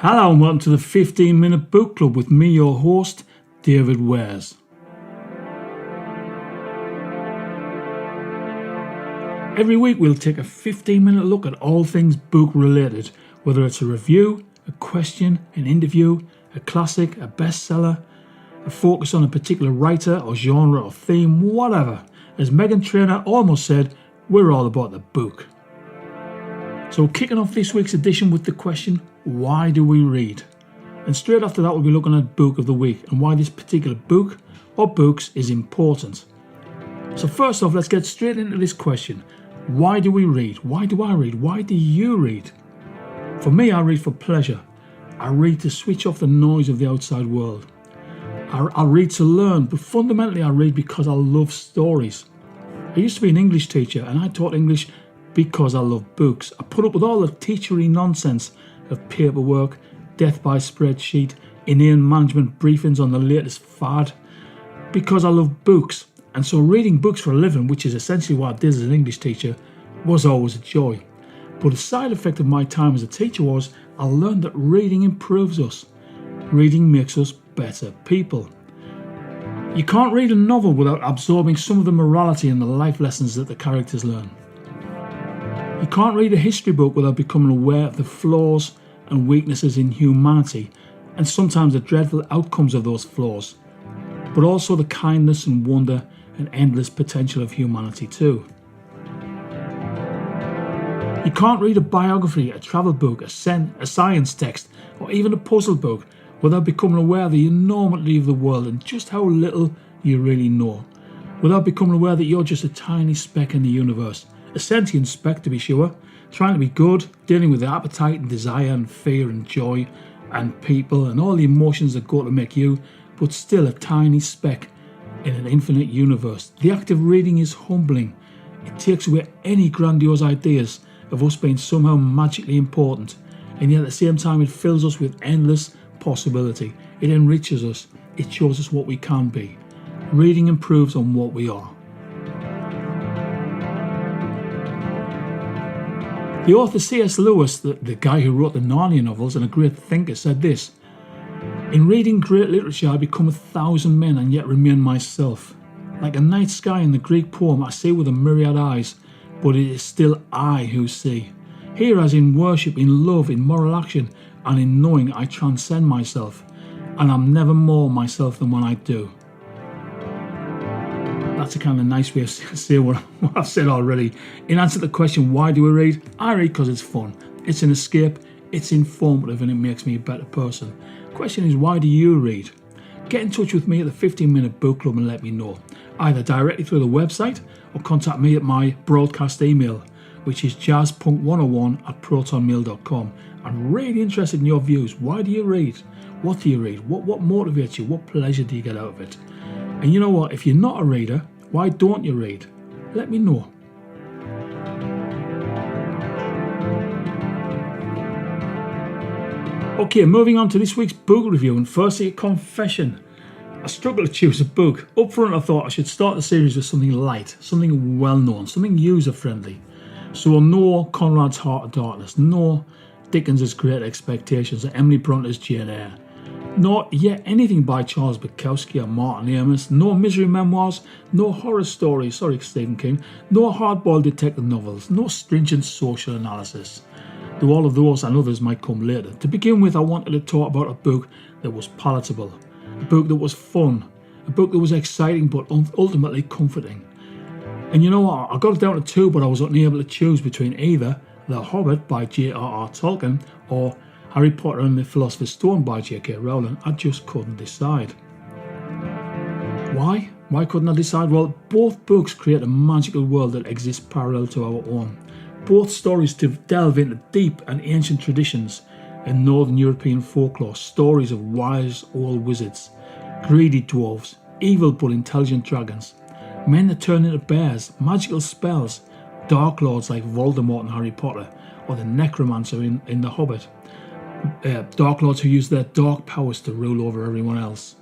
Hello and welcome to the 15-minute book club with me, your host, David Wares. Every week we'll take a 15-minute look at all things book related, whether it's a review, a question, an interview, a classic, a bestseller, a focus on a particular writer or genre or theme, whatever. As Meghan Trainor almost said, we're all about the book. So kicking off this week's edition with the question, why do we read? And straight after that we'll be looking at book of the week and why this particular book or books is important. So first off, let's get straight into this question. Why do we read? Why do I read? Why do you read? For me, I read for pleasure. I read to switch off the noise of the outside world. I read to learn, but fundamentally I read because I love stories. I used to be an English teacher and I taught English because I love books. I put up with all the teachery nonsense of paperwork, death by spreadsheet, inane management briefings on the latest fad because I love books. And so reading books for a living, which is essentially what I did as an English teacher, was always a joy. But a side effect of my time as a teacher was I learned that reading improves us. Reading makes us better people. You can't read a novel without absorbing some of the morality and the life lessons that the characters learn. You can't read a history book without becoming aware of the flaws and weaknesses in humanity and sometimes the dreadful outcomes of those flaws, but also the kindness and wonder and endless potential of humanity too. You can't read a biography, a travel book, a science text, or even a puzzle book without becoming aware of the enormity of the world and just how little you really know, without becoming aware that you're just a tiny speck in the universe. A sentient speck, to be sure, trying to be good, dealing with the appetite and desire and fear and joy and people and all the emotions that go to make you, but still a tiny speck in an infinite universe. The act of reading is humbling. It takes away any grandiose ideas of us being somehow magically important, and yet at the same time it fills us with endless possibility. It enriches us. It shows us what we can be. Reading improves on what we are. The author C.S. Lewis, the guy who wrote the Narnia novels and a great thinker, said this: "In reading great literature I become 1,000 men and yet remain myself. Like a night sky in the Greek poem I see with a myriad eyes, but it is still I who see. Here as in worship, in love, in moral action and in knowing I transcend myself, and I'm never more myself than when I do." That's a kind of nice way of saying what I've said already. In answer to the question, why do we read? I read because it's fun. It's an escape. It's informative and it makes me a better person. The question is, why do you read? Get in touch with me at the 15-minute book club and let me know. Either directly through the website or contact me at my broadcast email, which is jazzpunk101@protonmail.com. I'm really interested in your views. Why do you read? What do you read? What motivates you? What pleasure do you get out of it? And you know what? If you're not a reader, why don't you read? Let me know. Okay, moving on to this week's book review, and firstly a confession. I struggle to choose a book. Up front I thought I should start the series with something light, something well known, something user friendly. So no Conrad's Heart of Darkness, no Dickens's Great Expectations or Emily Bronte's Jane Eyre. Not yet anything by Charles Bukowski or Martin Amis, no misery memoirs, no horror stories, Stephen King, no hard-boiled detective novels, no stringent social analysis. Though all of those and others might come later. To begin with, I wanted to talk about a book that was palatable, a book that was fun, a book that was exciting but ultimately comforting. And you know what, I got it down to two, but I was unable to choose between either The Hobbit by J.R.R. Tolkien or Harry Potter and the Philosopher's Stone by J.K. Rowling. I just couldn't decide. Why? Why couldn't I decide? Well, both books create a magical world that exists parallel to our own. Both stories delve into deep and ancient traditions in Northern European folklore, stories of wise old wizards, greedy dwarves, evil but intelligent dragons, men that turn into bears, magical spells, dark lords like Voldemort in Harry Potter, or the necromancer in The Hobbit. Dark lords who use their dark powers to rule over everyone else.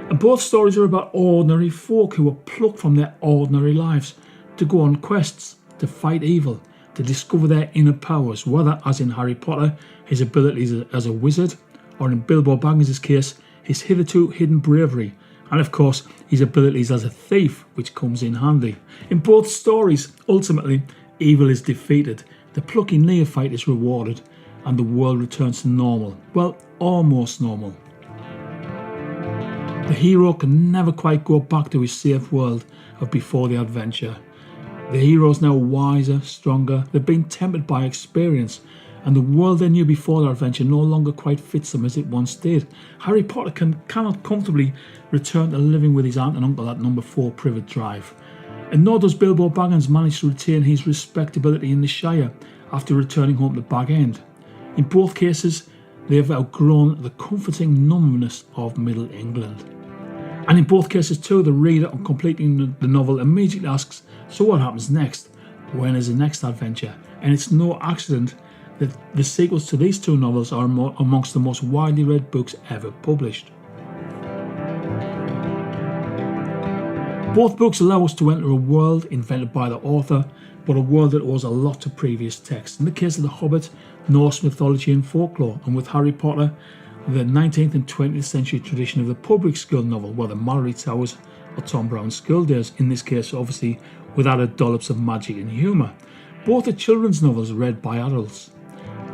And both stories are about ordinary folk who were plucked from their ordinary lives to go on quests, to fight evil, to to discover their inner powers, whether, as in Harry Potter, his abilities as a wizard, or in Bilbo Baggins' case, his hitherto hidden bravery, and of course his abilities as a thief, which comes in handy. In both stories, ultimately, evil is defeated, the plucky neophyte is rewarded, and the world returns to normal. Well, almost normal. The hero can never quite go back to his safe world of before the adventure. The hero's now wiser, stronger, they've been tempered by experience, and the world they knew before their adventure no longer quite fits them as it once did. Harry Potter cannot comfortably return to living with his aunt and uncle at number 4 Privet Drive. And nor does Bilbo Baggins manage to retain his respectability in the Shire after returning home to Bag End. In both cases, they have outgrown the comforting numbness of Middle England. And in both cases too, the reader on completing the novel immediately asks, so what happens next? When is the next adventure? And it's no accident that the sequels to these two novels are amongst the most widely read books ever published. Both books allow us to enter a world invented by the author, but a world that owes a lot to previous texts. In the case of The Hobbit, Norse mythology and folklore, and with Harry Potter, the 19th and 20th century tradition of the public school novel, whether Mallory Towers or Tom Brown's School Days, in this case obviously with added dollops of magic and humour. Both are children's novels read by adults.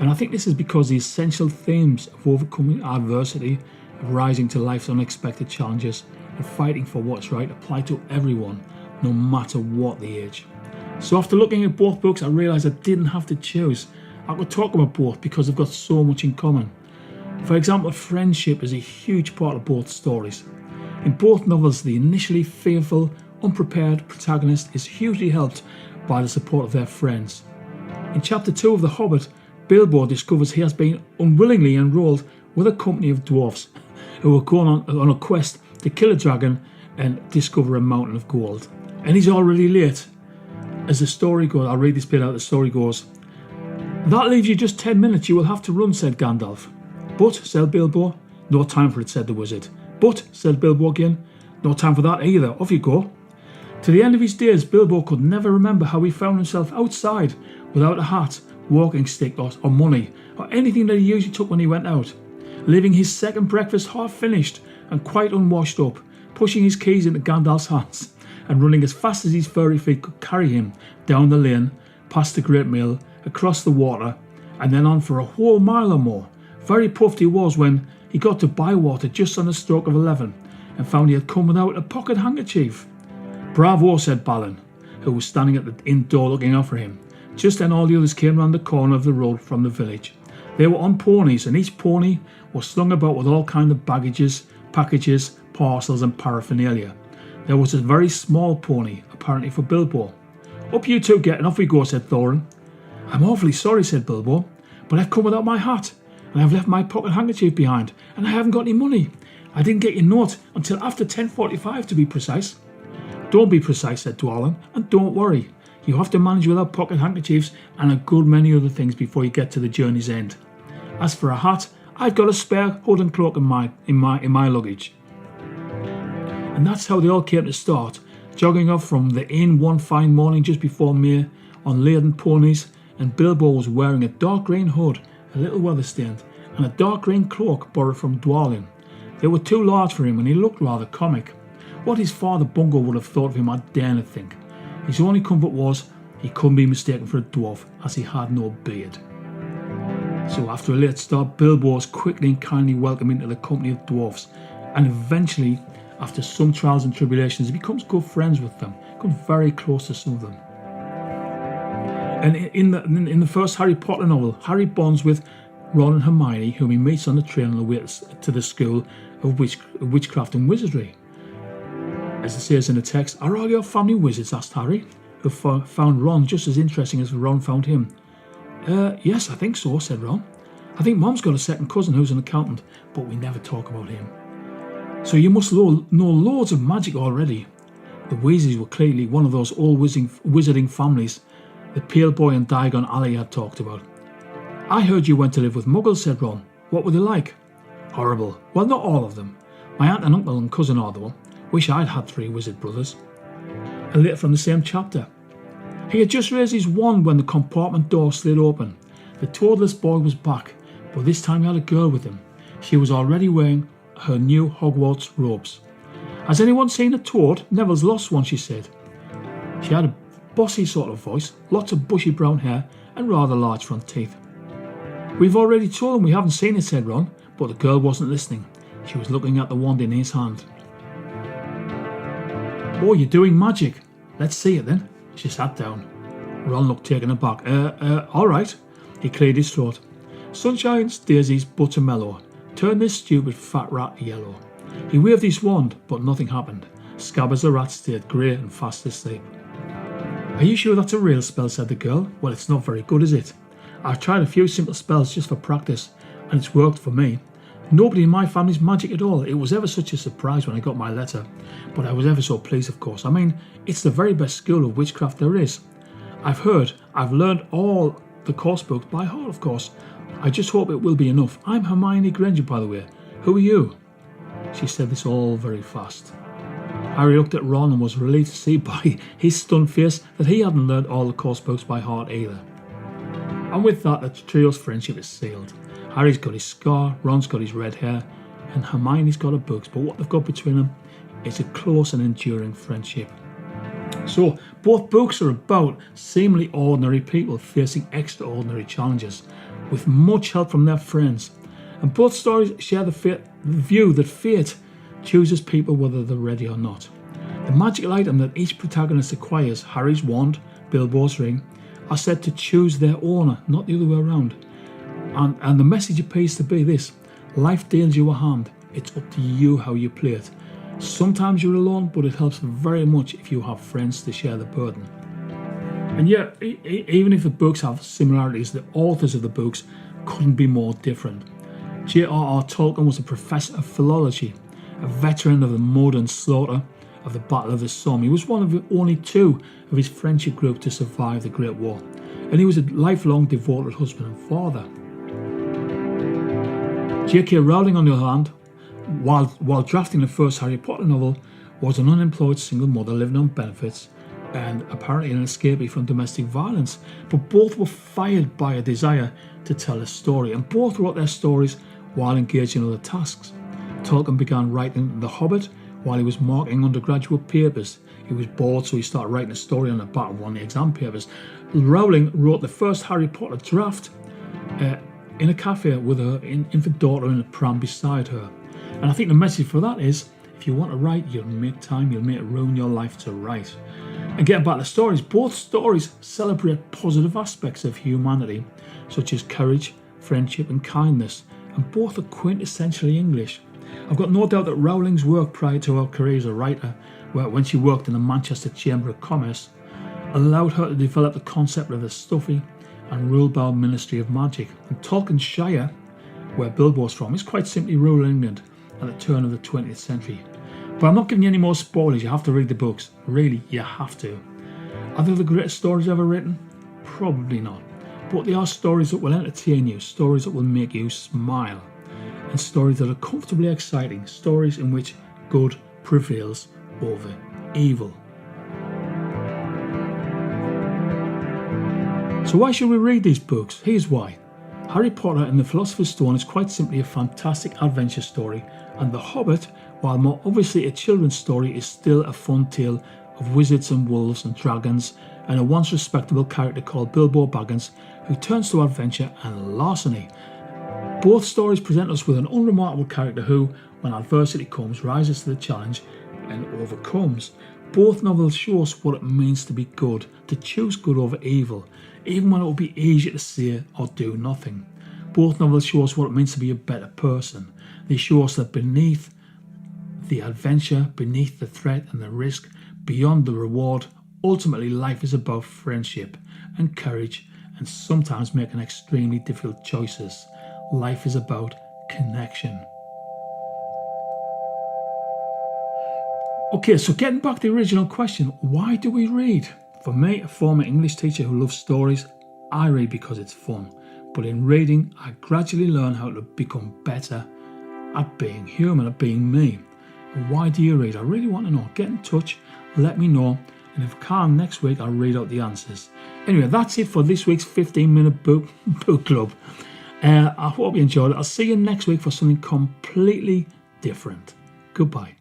And I think this is because the essential themes of overcoming adversity, of rising to life's unexpected challenges, and fighting for what's right apply to everyone, no matter what the age. So after looking at both books, I realised I didn't have to choose. I could talk about both because they've got so much in common. For example, friendship is a huge part of both stories. In both novels, the initially fearful, unprepared protagonist is hugely helped by the support of their friends. In Chapter 2 of The Hobbit, Bilbo discovers he has been unwillingly enrolled with a company of dwarfs who are going on a quest to kill a dragon and discover a mountain of gold. And he's already late. As the story goes, I'll read this bit out, the story goes, "That leaves you just 10 minutes, you will have to run," said Gandalf. "But," said Bilbo. "No time for it," said the wizard. "But," said Bilbo again. "No time for that either, off you go." To the end of his days, Bilbo could never remember how he found himself outside without a hat, walking stick or money, or anything that he usually took when he went out, leaving his second breakfast half finished and quite unwashed up, pushing his keys into Gandalf's hands and running as fast as his furry feet could carry him down the lane, past the Great Mill, across the water, and then on for a whole mile or more. Very puffed he was when he got to Bywater just on the stroke of 11 and found he had come without a pocket handkerchief. "Bravo," said Balin, who was standing at the inn door looking out for him. Just then all the others came round the corner of the road from the village. They were on ponies, and each pony was slung about with all kinds of baggages, packages, parcels and paraphernalia. There was a very small pony, apparently for Bilbo. "Up you two get and off we go," said Thorin. "I'm awfully sorry," said Bilbo, "but I've come without my hat, and I've left my pocket handkerchief behind, and I haven't got any money. I didn't get your note until after 10:45 to be precise." "Don't be precise," said Dwalin, "and don't worry. You have to manage without pocket handkerchiefs and a good many other things before you get to the journey's end. As for a hat, I've got a spare hood and cloak in my luggage." And that's how they all came to start, jogging off from the inn one fine morning just before May on laden ponies, and Bilbo was wearing a dark green hood, a little weather-stained, and a dark green cloak borrowed from Dwalin. They were too large for him and he looked rather comic. What his father Bungo would have thought of him I dare not think. His only comfort was he couldn't be mistaken for a dwarf as he had no beard. So after a late start, Bilbo was quickly and kindly welcomed into the company of dwarfs, and eventually, after some trials and tribulations, he becomes good friends with them, becomes very close to some of them. And in the first Harry Potter novel, Harry bonds with Ron and Hermione, whom he meets on the train on the way to the school of witchcraft and wizardry. As it says in the text, "Are all your family wizards?" asked Harry, who found Ron just as interesting as Ron found him. Yes, I think so," said Ron. "I think Mom's got a second cousin who's an accountant, but we never talk about him." "So you must know loads of magic already." The Weasleys were clearly one of those old wizarding families that Pale Boy and Diagon Alley had talked about. "I heard you went to live with Muggles," said Ron. "What were they like?" "Horrible. Well, not all of them. My aunt and uncle and cousin are though. Wish I'd had 3 wizard brothers." And later from the same chapter, He had just raised his wand when the compartment door slid open. The toadless boy was back, but this time he had a girl with him. She was already wearing her new Hogwarts robes. "Has anyone seen a toad? Neville's lost one," she said. She had a bossy sort of voice, lots of bushy brown hair and rather large front teeth. "We've already told him we haven't seen it," said Ron, but the girl wasn't listening. She was looking at the wand in his hand. "Oh, you're doing magic. Let's see it then." She sat down. Ron looked taken aback. All right." He cleared his throat. "Sunshines, daisies, buttermellow. Turn this stupid fat rat yellow." He waved his wand, but nothing happened. Scabbers the rat stayed grey and fast asleep. "Are you sure that's a real spell?" said the girl. "Well, it's not very good, is it? I've tried a few simple spells just for practice, and it's worked for me. Nobody in my family's magic at all. It was ever such a surprise when I got my letter, but I was ever so pleased, of course. I mean, it's the very best school of witchcraft there is. I've learned all the course books by heart, of course. I just hope it will be enough. I'm Hermione Granger, by the way. Who are you?" She said this all very fast. Harry looked at Ron and was relieved to see by his stunned face that he hadn't learned all the course books by heart either. And with that, the trio's friendship is sealed. Harry's got his scar, Ron's got his red hair, and Hermione's got her books. But what they've got between them is a close and enduring friendship. So, both books are about seemingly ordinary people facing extraordinary challenges with much help from their friends. And both stories share the view that fate chooses people whether they're ready or not. The magical item that each protagonist acquires, Harry's wand, Bilbo's ring, are said to choose their owner, not the other way around. And the message appears to be this: life deals you a hand, it's up to you how you play it. Sometimes you're alone, but it helps very much if you have friends to share the burden. And yet, even if the books have similarities, the authors of the books couldn't be more different. J.R.R. Tolkien was a professor of philology, a veteran of the mud and slaughter of the Battle of the Somme. He was one of the only two of his friendship group to survive the Great War, and he was a lifelong devoted husband and father. J.K. Rowling, on the other hand, while drafting the first Harry Potter novel, was an unemployed single mother living on benefits and apparently an escapee from domestic violence. But both were fired by a desire to tell a story, and both wrote their stories while engaged in other tasks. Tolkien began writing The Hobbit while he was marking undergraduate papers. He was bored, so he started writing a story on the back of one of the exam papers. Rowling wrote the first Harry Potter draft in a cafe with her infant daughter in a pram beside her. And I think the message for that is, if you want to write, you'll make time, you'll make room in your life to write. And getting back to the stories, both stories celebrate positive aspects of humanity, such as courage, friendship and kindness, and both are quintessentially English. I've got no doubt that Rowling's work prior to her career as a writer, when she worked in the Manchester Chamber of Commerce, allowed her to develop the concept of the stuffy and rule-bound Ministry of Magic. And Tolkien's Shire, where Bilbo's from, is quite simply rural England at the turn of the 20th century. But I'm not giving you any more spoilers. You have to read the books. Really, you have to. Are they the greatest stories ever written? Probably not. But they are stories that will entertain you, stories that will make you smile, and stories that are comfortably exciting, stories in which good prevails over evil. So why should we read these books? Here's why. Harry Potter and the Philosopher's Stone is quite simply a fantastic adventure story, and The Hobbit, while more obviously a children's story, is still a fun tale of wizards and wolves and dragons and a once respectable character called Bilbo Baggins who turns to adventure and larceny. Both stories present us with an unremarkable character who, when adversity comes, rises to the challenge and overcomes. Both novels show us what it means to be good, to choose good over evil, even when it would be easier to say or do nothing. Both novels show us what it means to be a better person. They show us that beneath the adventure, beneath the threat and the risk, beyond the reward, ultimately life is about friendship and courage and sometimes making extremely difficult choices. Life is about connection. Okay, so getting back to the original question, why do we read? For me, a former English teacher who loves stories, I read because it's fun. But in reading, I gradually learn how to become better at being human, at being me. And why do you read? I really want to know. Get in touch, let me know. And if I can, next week I'll read out the answers. Anyway, that's it for this week's 15-minute book club. I hope you enjoyed it. I'll see you next week for something completely different. Goodbye.